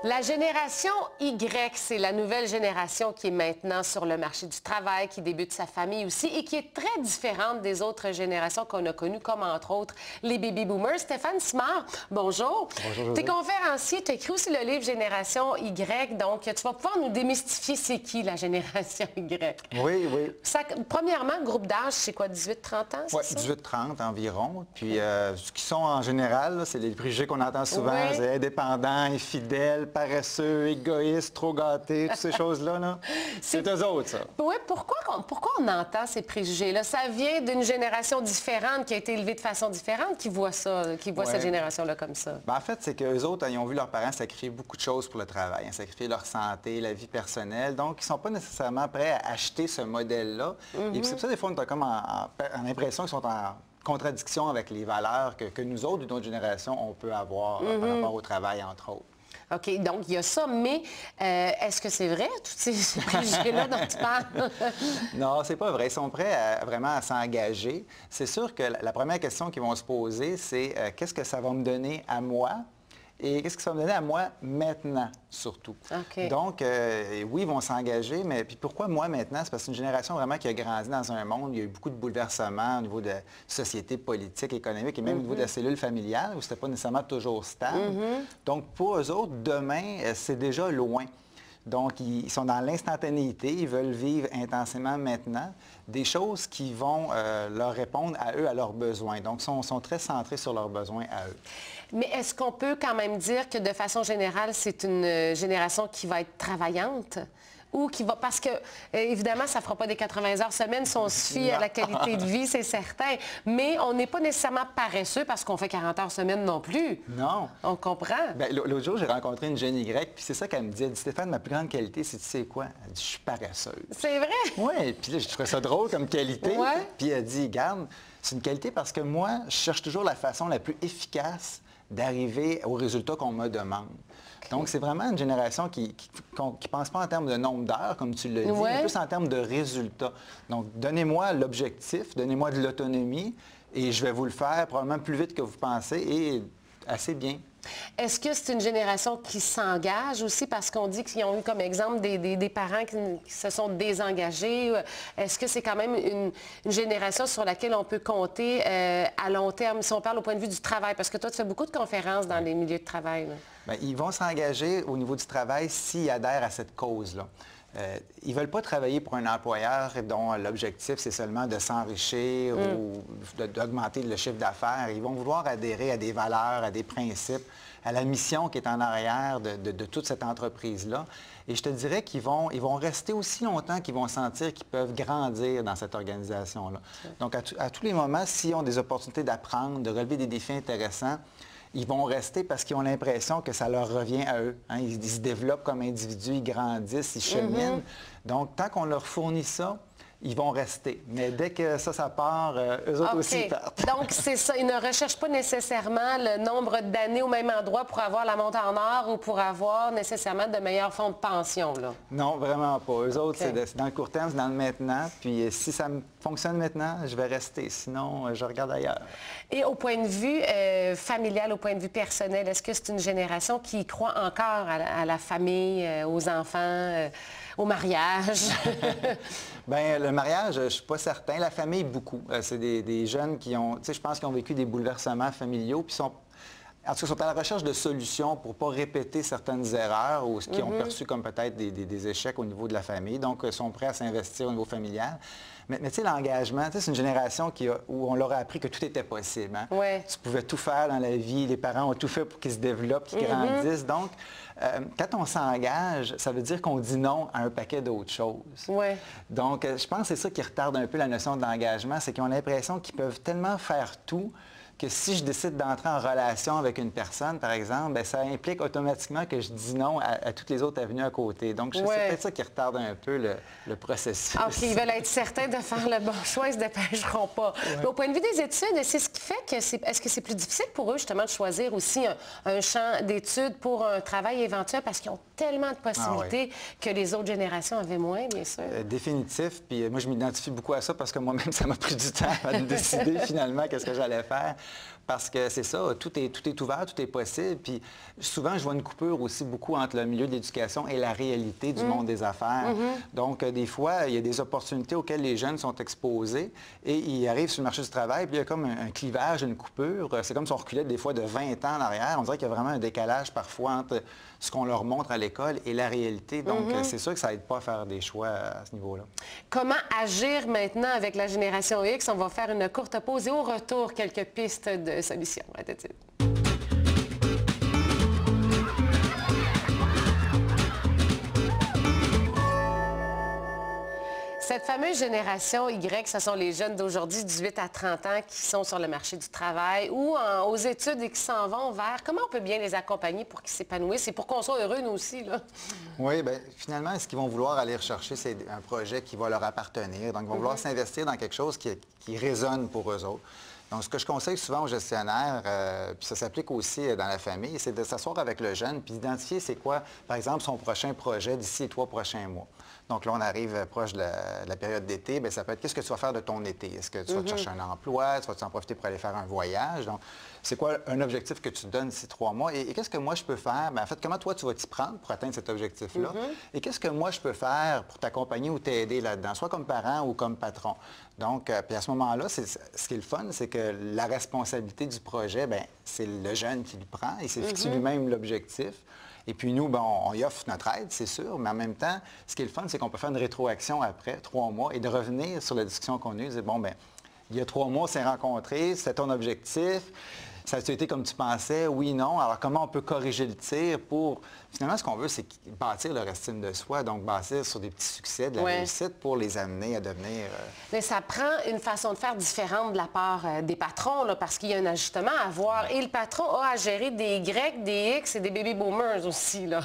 La génération Y, c'est la nouvelle génération qui est maintenant sur le marché du travail, qui débute sa famille aussi et qui est très différente des autres générations qu'on a connues, comme entre autres les baby boomers. Stéphane Simard, bonjour. Bonjour. Tu es conférencier, tu as écrit aussi le livre Génération Y, donc tu vas pouvoir nous démystifier c'est qui la génération Y. Oui. Ça, premièrement, groupe d'âge, c'est quoi, 18-30 ans? Oui, 18-30 environ. Puis ce qui sont en général, c'est les préjugés qu'on entend souvent, Oui. c'est indépendants, infidèles, paresseux, égoïstes, trop gâtés, toutes ces choses-là. Là. C'est eux autres, ça. Oui, pourquoi on entend ces préjugés-là? Ça vient d'une génération différente qui a été élevée de façon différente qui voit ça, qui voit cette génération-là comme ça. En fait, c'est qu'eux autres, ils ont vu leurs parents sacrifier beaucoup de choses pour le travail, sacrifier leur santé, la vie personnelle. Donc, ils ne sont pas nécessairement prêts à acheter ce modèle-là. Et c'est pour ça, des fois, on a comme en l'impression qu'ils sont en contradiction avec les valeurs que nous autres, d'une autre génération, on peut avoir par rapport au travail, entre autres. OK, donc il y a ça, mais est-ce que c'est vrai, tous ces préjugés-là dont tu parles? Non, c'est pas vrai. Ils sont prêts vraiment à s'engager. C'est sûr que la première question qu'ils vont se poser, c'est qu'est-ce que ça va me donner à moi? Et qu'est-ce que ça va me donner à moi maintenant, surtout? Okay. Donc, oui, ils vont s'engager, mais puis pourquoi moi maintenant? C'est parce que c'est une génération vraiment qui a grandi dans un monde, il y a eu beaucoup de bouleversements au niveau de la société politique, économique et même au niveau de la cellule familiale, où ce n'était pas nécessairement toujours stable. Donc, pour eux autres, demain, c'est déjà loin. Donc, ils sont dans l'instantanéité, ils veulent vivre intensément maintenant des choses qui vont leur répondre à eux, à leurs besoins. Donc, ils sont très centrés sur leurs besoins à eux. Mais est-ce qu'on peut quand même dire que de façon générale, c'est une génération qui va être travaillante? Ou qui va... Parce que, évidemment, ça ne fera pas des 80 heures semaine si on se fie à la qualité de vie, c'est certain. Mais on n'est pas nécessairement paresseux parce qu'on fait 40 heures semaine non plus. Non. On comprend. Bien, l'autre jour, j'ai rencontré une jeune Y, puis c'est ça qu'elle me dit. Elle dit, Stéphane, ma plus grande qualité, c'est tu sais quoi? Elle dit, je suis paresseuse. C'est vrai? Oui, puis là, je trouvais ça drôle comme qualité. Ouais. Puis elle dit, garde, c'est une qualité parce que moi, je cherche toujours la façon la plus efficace d'arriver au résultat qu'on me demande. Donc, c'est vraiment une génération qui ne pense pas en termes de nombre d'heures, comme tu l'as dit, mais plus en termes de résultats. Donc, donnez-moi l'objectif, donnez-moi de l'autonomie, et je vais vous le faire probablement plus vite que vous pensez et assez bien. Est-ce que c'est une génération qui s'engage aussi parce qu'on dit qu'ils ont eu comme exemple des parents qui se sont désengagés? Est-ce que c'est quand même une génération sur laquelle on peut compter à long terme, si on parle au point de vue du travail? Parce que toi, tu fais beaucoup de conférences dans les milieux de travail. Bien, ils vont s'engager au niveau du travail s'ils adhèrent à cette cause-là. Ils ne veulent pas travailler pour un employeur dont l'objectif, c'est seulement de s'enrichir ou d'augmenter le chiffre d'affaires. Ils vont vouloir adhérer à des valeurs, à des principes, à la mission qui est en arrière de toute cette entreprise-là. Et je te dirais qu'ils vont rester aussi longtemps qu'ils vont sentir qu'ils peuvent grandir dans cette organisation-là. Donc, à tous les moments, s'ils ont des opportunités d'apprendre, de relever des défis intéressants, ils vont rester parce qu'ils ont l'impression que ça leur revient à eux. Hein? Ils se développent comme individus, ils grandissent, ils cheminent. Donc, tant qu'on leur fournit ça, ils vont rester. Mais dès que ça part, eux autres aussi partent. Donc, c'est ça. Ils ne recherchent pas nécessairement le nombre d'années au même endroit pour avoir la monte en or ou pour avoir nécessairement de meilleurs fonds de pension, là. Non, vraiment pas. Eux autres, c'est dans le court terme, c'est dans le maintenant. Puis si ça fonctionne maintenant, je vais rester. Sinon, je regarde ailleurs. Et au point de vue familial, au point de vue personnel, est-ce que c'est une génération qui croit encore à la famille, aux enfants, au mariage? Bien, le mariage, je ne suis pas certain. La famille, beaucoup. C'est des jeunes qui ont, tu sais, je pense qu'ils ont vécu des bouleversements familiaux, puis sont à la recherche de solutions pour ne pas répéter certaines erreurs ou ce qu'ils ont perçu comme peut-être des échecs au niveau de la famille. Donc, ils sont prêts à s'investir au niveau familial. Mais tu sais, l'engagement, c'est une génération où on leur a appris que tout était possible. Hein? Ouais. Tu pouvais tout faire dans la vie. Les parents ont tout fait pour qu'ils se développent, qu'ils grandissent. Donc, quand on s'engage, ça veut dire qu'on dit non à un paquet d'autres choses. Ouais. Donc, je pense que c'est ça qui retarde un peu la notion d'engagement, c'est qu'ils ont l'impression qu'ils peuvent tellement faire tout que si je décide d'entrer en relation avec une personne, par exemple, bien, ça implique automatiquement que je dis non à toutes les autres avenues à côté. Donc, c'est peut-être ça qui retarde un peu le processus. OK, ils veulent être certains de faire le bon choix, ils ne se dépêcheront pas. Mais au point de vue des études, c'est ce qui fait que est-ce que c'est plus difficile pour eux, justement, de choisir aussi un champ d'études pour un travail éventuel parce qu'ils ont tellement de possibilités que les autres générations avaient moins, bien sûr? Définitif. Puis moi, je m'identifie beaucoup à ça parce que moi-même, ça m'a pris du temps à me décider finalement qu'est-ce que j'allais faire. Parce que c'est ça, tout est ouvert, tout est possible. Puis souvent, je vois une coupure aussi beaucoup entre le milieu de l'éducation et la réalité du monde des affaires. Donc, des fois, il y a des opportunités auxquelles les jeunes sont exposés et ils arrivent sur le marché du travail, puis il y a comme un clivage, une coupure. C'est comme si on reculait des fois de 20 ans en arrière. On dirait qu'il y a vraiment un décalage parfois entre ce qu'on leur montre à l'école et la réalité. Donc, c'est sûr que ça n'aide pas à faire des choix à ce niveau-là. Comment agir maintenant avec la génération X? On va faire une courte pause et au retour, quelques pistes de solutions. À tout de suite. Cette fameuse génération Y, ce sont les jeunes d'aujourd'hui, 18 à 30 ans, qui sont sur le marché du travail ou aux études et qui s'en vont vers... Comment on peut bien les accompagner pour qu'ils s'épanouissent et pour qu'on soit heureux, nous aussi, là? Oui, bien, finalement, ce qu'ils vont vouloir aller rechercher, c'est un projet qui va leur appartenir. Donc, ils vont vouloir s'investir dans quelque chose qui résonne pour eux autres. Donc, ce que je conseille souvent aux gestionnaires, puis ça s'applique aussi dans la famille, c'est de s'asseoir avec le jeune puis d'identifier c'est quoi, par exemple, son prochain projet d'ici les 3 prochains mois. Donc là, on arrive proche de la période d'été. Bien, ça peut être qu'est-ce que tu vas faire de ton été? Est-ce que tu vas te chercher un emploi? Tu vas en profiter pour aller faire un voyage? Donc, c'est quoi un objectif que tu te donnes d'ici 3 mois? Et qu'est-ce que moi, je peux faire? Bien, en fait, comment toi, tu vas t'y prendre pour atteindre cet objectif-là? Et qu'est-ce que moi, je peux faire pour t'accompagner ou t'aider là-dedans, soit comme parent ou comme patron? Donc, puis à ce moment-là, ce qui est le fun, c'est que la responsabilité du projet, bien, c'est le jeune qui le prend. Il s'est fixé lui-même l'objectif. Et puis nous, ben, on y offre notre aide, c'est sûr, mais en même temps, ce qui est le fun, c'est qu'on peut faire une rétroaction après 3 mois et de revenir sur la discussion qu'on a eue, dire, bon, bien, il y a 3 mois, on s'est rencontrés, c'était ton objectif, ça a été comme tu pensais, oui, non. Alors, comment on peut corriger le tir pour... Finalement, ce qu'on veut, c'est bâtir leur estime de soi, donc bâtir sur des petits succès, de la réussite pour les amener à devenir... Mais ça prend une façon de faire différente de la part des patrons, là, parce qu'il y a un ajustement à avoir. Et le patron a à gérer des Y, des X et des baby boomers aussi, là.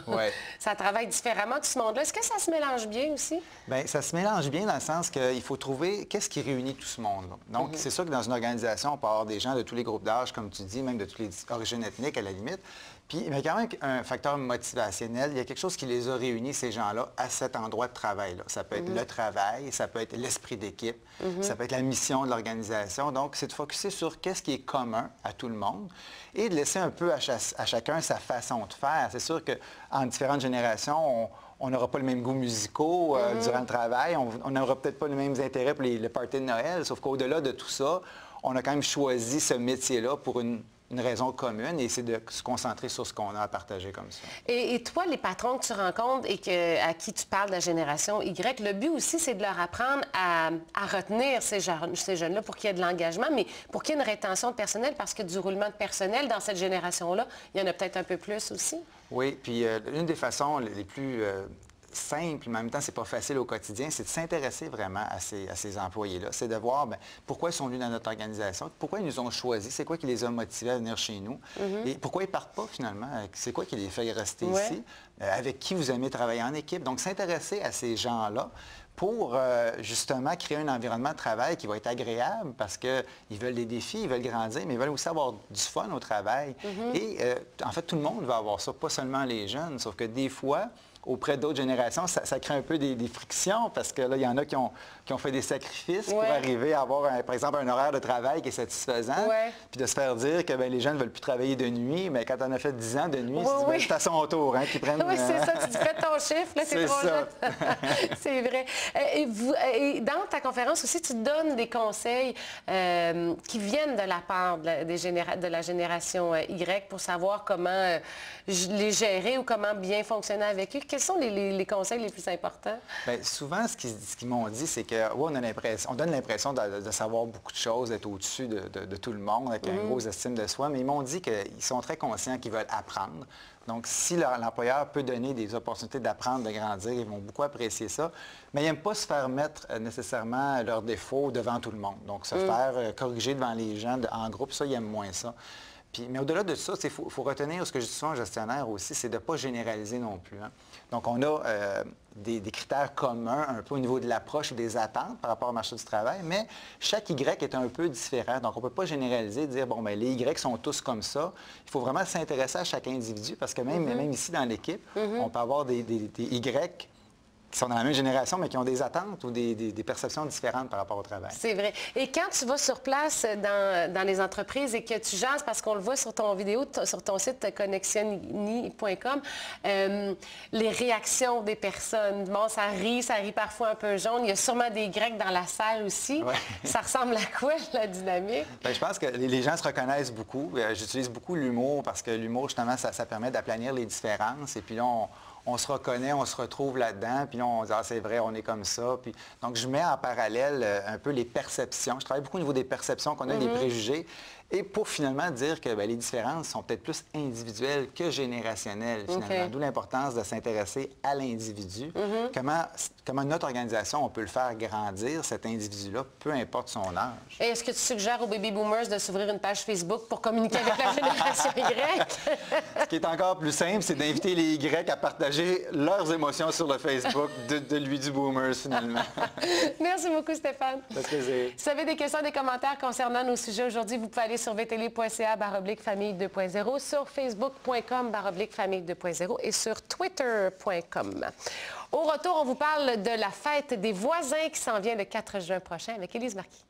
Ça travaille différemment, tout ce monde-là. Est-ce que ça se mélange bien aussi? Bien, ça se mélange bien dans le sens qu'il faut trouver qu'est-ce qui réunit tout ce monde-là. Donc, c'est sûr que dans une organisation, on peut avoir des gens de tous les groupes d'âge, comme tu dis, même de toutes les origines ethniques à la limite. Puis, il y a quand même un facteur motivationnel. Il y a quelque chose qui les a réunis, ces gens-là, à cet endroit de travail-là. Ça peut être le travail, ça peut être l'esprit d'équipe, ça peut être la mission de l'organisation. Donc, c'est de focusser sur qu'est-ce qui est commun à tout le monde et de laisser un peu à chacun sa façon de faire. C'est sûr qu'en différentes générations, on n'aura pas le même goût musicaux durant le travail. On n'aura peut-être pas les mêmes intérêts pour les parties de Noël, sauf qu'au-delà de tout ça, on a quand même choisi ce métier-là pour une raison commune et c'est de se concentrer sur ce qu'on a à partager comme ça. Et toi, les patrons que tu rencontres et à qui tu parles de la génération Y, le but aussi, c'est de leur apprendre à retenir ces jeunes-là pour qu'il y ait de l'engagement, mais pour qu'il y ait une rétention de personnel, parce que du roulement de personnel dans cette génération-là, il y en a peut-être un peu plus aussi. Oui, puis une des façons les plus... simple, mais en même temps, c'est pas facile au quotidien, c'est de s'intéresser vraiment à ces employés-là. C'est de voir bien, pourquoi ils sont venus dans notre organisation, pourquoi ils nous ont choisis, c'est quoi qui les a motivés à venir chez nous et pourquoi ils ne partent pas finalement, c'est quoi qui les fait rester ici, avec qui vous aimez travailler en équipe. Donc, s'intéresser à ces gens-là pour justement créer un environnement de travail qui va être agréable parce qu'ils veulent des défis, ils veulent grandir, mais ils veulent aussi avoir du fun au travail. Et en fait, tout le monde va avoir ça, pas seulement les jeunes, sauf que des fois, auprès d'autres générations, ça crée un peu des frictions parce que là, il y en a qui ont fait des sacrifices pour arriver à avoir, par exemple, un horaire de travail qui est satisfaisant, puis de se faire dire que bien, les gens ne veulent plus travailler de nuit, mais quand on a fait 10 ans de nuit, c'est à son tour qu'ils prennent... Oui, c'est ça, tu fais ton chiffre, là, c'est trop jeune. C'est vrai. Et dans ta conférence aussi, tu donnes des conseils qui viennent de la part de la génération Y pour savoir comment les gérer ou comment bien fonctionner avec eux. Quels sont les conseils les plus importants? Bien, souvent, ce qu'ils m'ont dit, c'est que on donne l'impression de savoir beaucoup de choses, d'être au-dessus de tout le monde, avec une grosse estime de soi, mais ils m'ont dit qu'ils sont très conscients qu'ils veulent apprendre. Donc, si l'employeur peut donner des opportunités d'apprendre, de grandir, ils vont beaucoup apprécier ça. Mais ils n'aiment pas se faire mettre nécessairement leurs défauts devant tout le monde. Donc, se faire corriger devant les gens en groupe, ça, ils aiment moins ça. Mais au-delà de ça, il faut retenir, ce que je dis souvent aux gestionnaires aussi, c'est de ne pas généraliser non plus. Donc, on a des critères communs un peu au niveau de l'approche et des attentes par rapport au marché du travail, mais chaque Y est un peu différent. Donc, on ne peut pas généraliser, dire, bon, bien, les Y sont tous comme ça. Il faut vraiment s'intéresser à chaque individu parce que même ici, dans l'équipe, on peut avoir des Y sont dans la même génération, mais qui ont des attentes ou des perceptions différentes par rapport au travail. C'est vrai. Et quand tu vas sur place dans les entreprises et que tu jases, parce qu'on le voit sur ton vidéo, sur ton site connexioni.com, les réactions des personnes, bon, ça rit parfois un peu jaune. Il y a sûrement des Grecs dans la salle aussi. Ouais. Ça ressemble à quoi, la dynamique? Bien, je pense que les gens se reconnaissent beaucoup. J'utilise beaucoup l'humour parce que l'humour, justement, ça permet d'aplanir les différences. Et puis là, on se reconnaît, on se retrouve là-dedans, puis là, on dit « Ah, c'est vrai, on est comme ça. » Puis, donc, je mets en parallèle un peu les perceptions. Je travaille beaucoup au niveau des perceptions qu'on a, des préjugés, et pour finalement dire que les différences sont peut-être plus individuelles que générationnelles, finalement. D'où l'importance de s'intéresser à l'individu. Comment notre organisation, on peut le faire grandir, cet individu-là, peu importe son âge. Et est-ce que tu suggères aux baby boomers de s'ouvrir une page Facebook pour communiquer avec la génération Y? Ce qui est encore plus simple, c'est d'inviter les Y à partager leurs émotions sur le Facebook de lui du boomers, finalement. Merci beaucoup, Stéphane. Ça fait plaisir. Si vous avez des questions, des commentaires concernant nos sujets aujourd'hui, vous pouvez aller sur vtl.ca/famille 2.0, sur facebook.com/famille 2.0 et sur twitter.com. Au retour, on vous parle de la fête des voisins qui s'en vient le 4 juin prochain avec Élise Marquis.